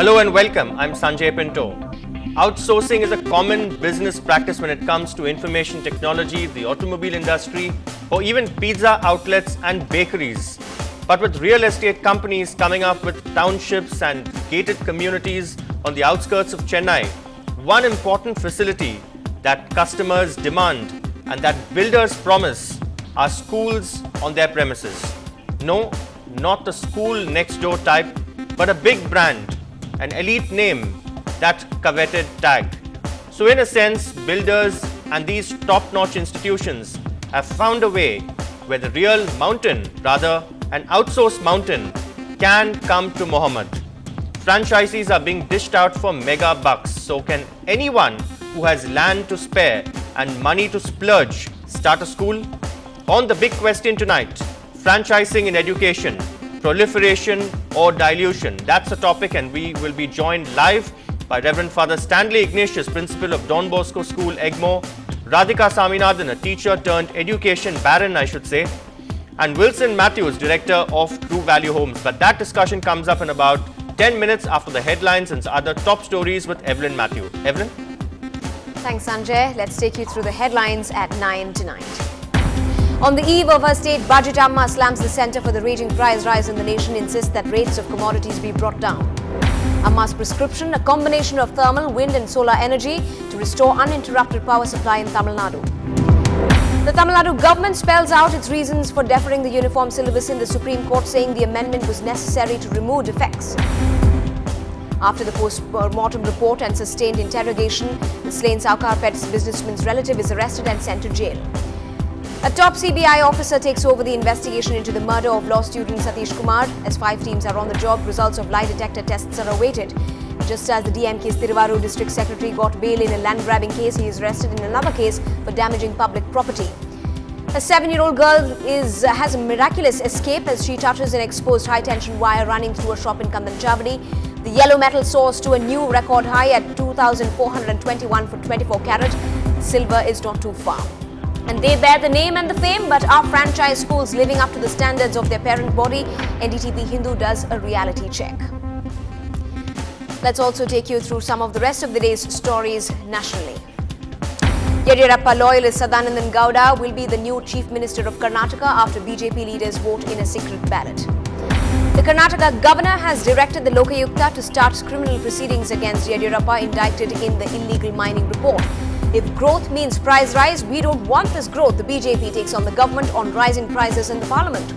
Hello and welcome, I'm Sanjay Pinto. Outsourcing is a common business practice when it comes to information technology, the automobile industry, or even pizza outlets and bakeries. But with real estate companies coming up with townships and gated communities on the outskirts of Chennai, one important facility that customers demand and that builders promise are schools on their premises. No, not the school next door type, but a big brand, an elite name, that coveted tag. So in a sense, builders and these top-notch institutions have found a way where the real mountain, rather an outsourced mountain, can come to Mohammed. Franchisees are being dished out for mega bucks. So can anyone who has land to spare and money to splurge start a school? On the big question tonight, franchising in education, proliferation or dilution. That's the topic, and we will be joined live by Reverend Father Stanley Ignatius, Principal of Don Bosco School, Egmore, Radhika Saminathan, a teacher turned education baron, I should say, and Wilson Matthews, Director of True Value Homes. But that discussion comes up in about 10 minutes after the headlines and other top stories with Evelyn Matthew. Evelyn? Thanks, Sanjay. Let's take you through the headlines at 9 tonight. On the eve of her state budget, Amma slams the Centre for the raging price rise in the nation, insists that rates of commodities be brought down. Amma's prescription, a combination of thermal, wind and solar energy to restore uninterrupted power supply in Tamil Nadu. The Tamil Nadu government spells out its reasons for deferring the uniform syllabus in the Supreme Court, saying the amendment was necessary to remove defects. After the post-mortem report and sustained interrogation, the slain Saukar Pet's businessman's relative is arrested and sent to jail. A top CBI officer takes over the investigation into the murder of law student Satish Kumar. As 5 teams are on the job, results of lie detector tests are awaited. Just as the DMK's Thiruvarur district secretary got bail in a land-grabbing case, he is arrested in another case for damaging public property. A 7-year-old girl has a miraculous escape as she touches an exposed high-tension wire running through a shop in Kandanchavadi. The yellow metal soars to a new record high at 2,421 for 24 carat. Silver is not too far. And they bear the name and the fame, but are franchise schools living up to the standards of their parent body? NDTV Hindu does a reality check. Let's also take you through some of the rest of the day's stories nationally. Yediyurappa loyalist Sadanandan Gowda will be the new Chief Minister of Karnataka after BJP leaders vote in a secret ballot. The Karnataka governor has directed the Lokayukta to start criminal proceedings against Yediyurappa, indicted in the illegal mining report. If growth means price rise, we don't want this growth, the BJP takes on the government on rising prices in the parliament.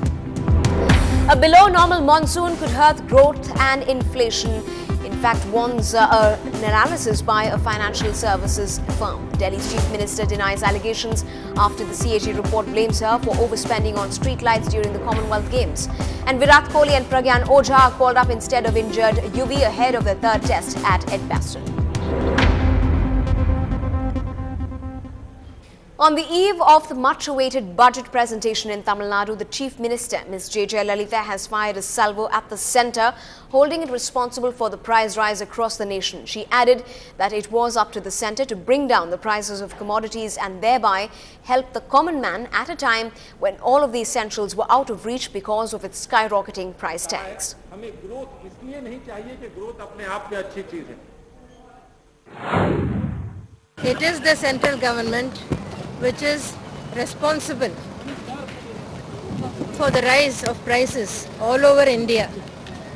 A below normal monsoon could hurt growth and inflation. In fact, warns an analysis by a financial services firm. Delhi's chief minister denies allegations after the CAG report blames her for overspending on streetlights during the Commonwealth Games. And Virat Kohli and Pragyan Ojha are called up instead of injured Yuvi ahead of their third test at Edgbaston. On the eve of the much-awaited budget presentation in Tamil Nadu, the Chief Minister, Ms. J.J. Lalitha, has fired a salvo at the centre, holding it responsible for the price rise across the nation. She added that it was up to the centre to bring down the prices of commodities and thereby help the common man at a time when all of the essentials were out of reach because of its skyrocketing price tags. It is the central government which is responsible for the rise of prices all over India.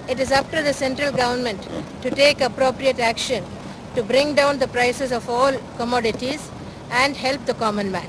It is up to the central government to take appropriate action to bring down the prices of all commodities and help the common man.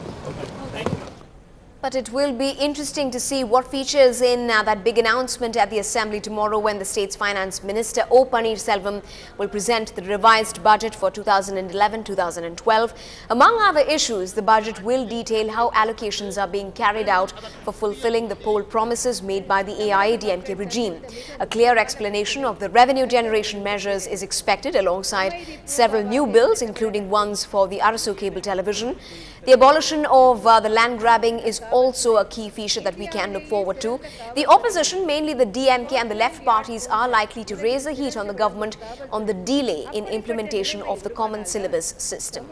But it will be interesting to see what features in that big announcement at the Assembly tomorrow when the state's Finance Minister O. Pannirselvam will present the revised budget for 2011-2012. Among other issues, the budget will detail how allocations are being carried out for fulfilling the poll promises made by the AIADMK regime. A clear explanation of the revenue generation measures is expected alongside several new bills, including ones for the Arasu cable television. The abolition of the land grabbing is also a key feature that we can look forward to. The opposition, mainly the DMK and the left parties, are likely to raise the heat on the government on the delay in implementation of the common syllabus system.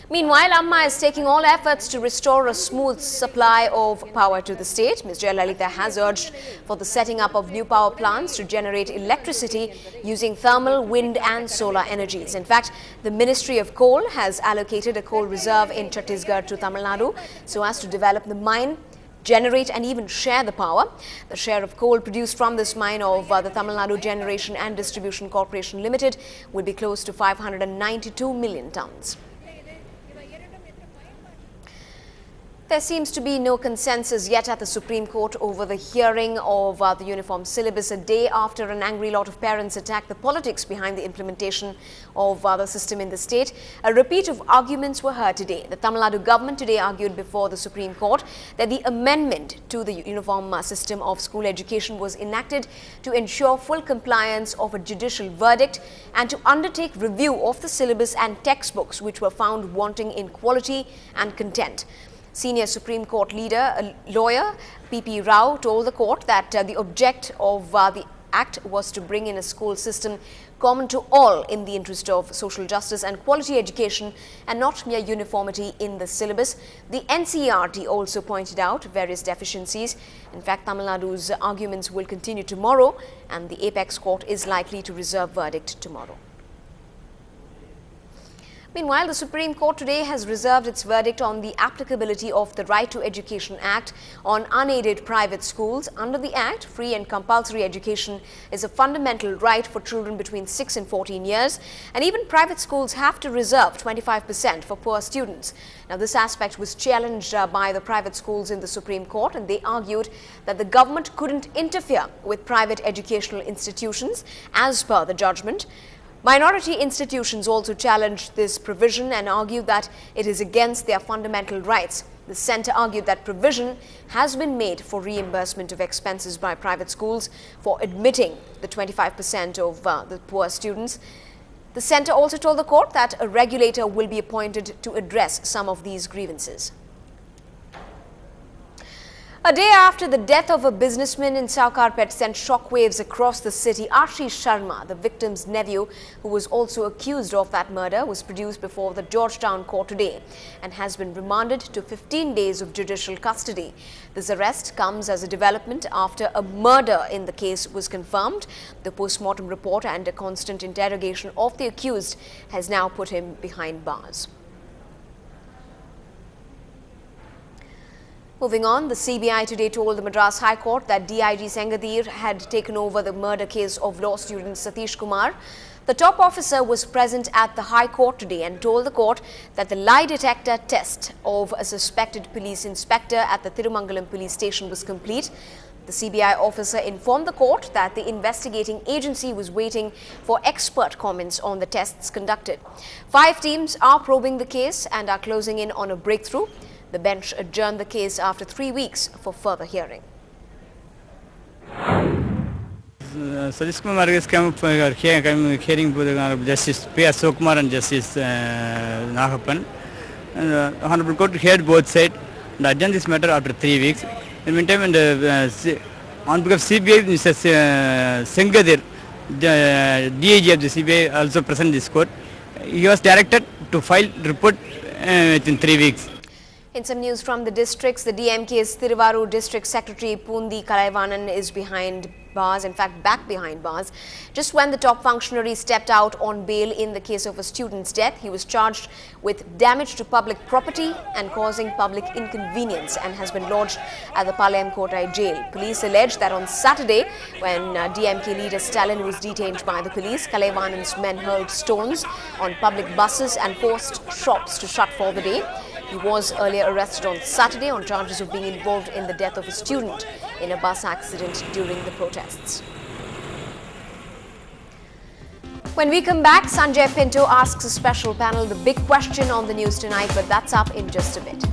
Meanwhile, Amma is taking all efforts to restore a smooth supply of power to the state. Ms. Jayalalitha has urged for the setting up of new power plants to generate electricity using thermal, wind and solar energies. In fact, the Ministry of Coal has allocated a coal reserve in Chhattisgarh to Tamil Nadu so as to develop the mine, generate and even share the power. The share of coal produced from this mine of the Tamil Nadu Generation and Distribution Corporation Limited will be close to 592 million tons. There seems to be no consensus yet at the Supreme Court over the hearing of the uniform syllabus, a day after an angry lot of parents attacked the politics behind the implementation of the system in the state. A repeat of arguments were heard today. The Tamil Nadu government today argued before the Supreme Court that the amendment to the uniform system of school education was enacted to ensure full compliance of a judicial verdict and to undertake review of the syllabus and textbooks which were found wanting in quality and content. Senior Supreme Court leader, lawyer P.P. Rao told the court that the object of the act was to bring in a school system common to all in the interest of social justice and quality education and not mere uniformity in the syllabus. The NCERT also pointed out various deficiencies. In fact, Tamil Nadu's arguments will continue tomorrow and the apex court is likely to reserve verdict tomorrow. Meanwhile, the Supreme Court today has reserved its verdict on the applicability of the Right to Education Act on unaided private schools. Under the Act, free and compulsory education is a fundamental right for children between 6 and 14 years, and even private schools have to reserve 25% for poor students. Now, this aspect was challenged by the private schools in the Supreme Court, and they argued that the government couldn't interfere with private educational institutions as per the judgment. Minority institutions also challenged this provision and argued that it is against their fundamental rights. The centre argued that provision has been made for reimbursement of expenses by private schools for admitting the 25% of the poor students. The centre also told the court that a regulator will be appointed to address some of these grievances. A day after the death of a businessman in Saukarpet sent shockwaves across the city, Ashish Sharma, the victim's nephew, who was also accused of that murder, was produced before the Georgetown court today and has been remanded to 15 days of judicial custody. This arrest comes as a development after a murder in the case was confirmed. The post-mortem report and a constant interrogation of the accused has now put him behind bars. Moving on, the CBI today told the Madras High Court that DIG Sengadir had taken over the murder case of law student Satish Kumar. The top officer was present at the High Court today and told the court that the lie detector test of a suspected police inspector at the Thirumangalam police station was complete. The CBI officer informed the court that the investigating agency was waiting for expert comments on the tests conducted. 5 teams are probing the case and are closing in on a breakthrough. The bench adjourned the case after 3 weeks for further hearing. Satish Kumar is hearing for Justice P. Ashok Kumar and Justice Nagapan. Honorable Court heard both sides and adjourned this matter after 3 weeks. In the meantime, on behalf of CBI, Mr. Sengadir, the DIG of the CBI, also present this court. He was directed to file report within 3 weeks. In some news from the districts, the DMK's Thiruvarur District Secretary Pundi Kalaivanan is behind bars, in fact back behind bars. Just when the top functionary stepped out on bail in the case of a student's death, he was charged with damage to public property and causing public inconvenience and has been lodged at the Palayam Kotai jail. Police alleged that on Saturday, when DMK leader Stalin was detained by the police, Kalaivanan's men hurled stones on public buses and forced shops to shut for the day. He was earlier arrested on Saturday on charges of being involved in the death of a student in a bus accident during the protests. When we come back, Sanjay Pinto asks a special panel the big question on the news tonight, but that's up in just a bit.